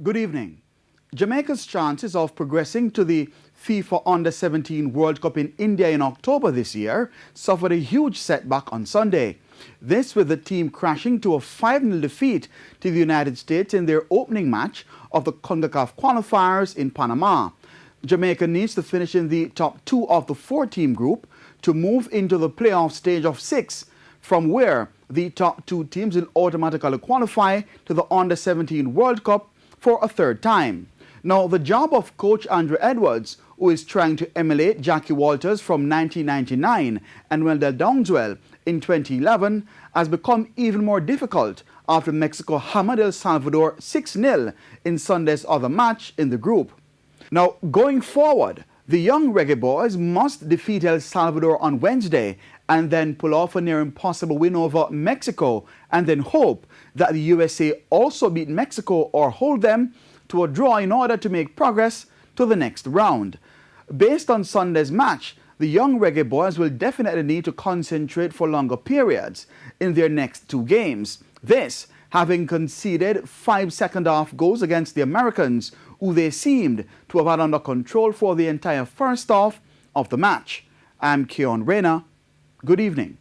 Good evening. Jamaica's chances of progressing to the FIFA Under-17 World Cup in India in October this year suffered a huge setback on Sunday. This with the team crashing to a 5-0 defeat to the United States in their opening match of the CONCACAF qualifiers in Panama. Jamaica needs to finish in the top two of the four-team group to move into the playoff stage of 6, from where the top two teams will automatically qualify to the Under-17 World Cup for a third time. Now, the job of coach Andrew Edwards, who is trying to emulate Jackie Walters from 1999 and Wendell Downswell in 2011, has become even more difficult after Mexico hammered El Salvador 6-0 in Sunday's other match in the group. Now, going forward, the young Reggae Boys must defeat El Salvador on Wednesday and then pull off a near impossible win over Mexico, and then hope that the USA also beat Mexico or hold them to a draw in order to make progress to the next round. Based on Sunday's match, the young Reggae Boys will definitely need to concentrate for longer periods in their next two games. This having conceded 5 second-half goals against the Americans, who they seemed to have had under control for the entire first half of the match. I'm Keon Reyna. Good evening.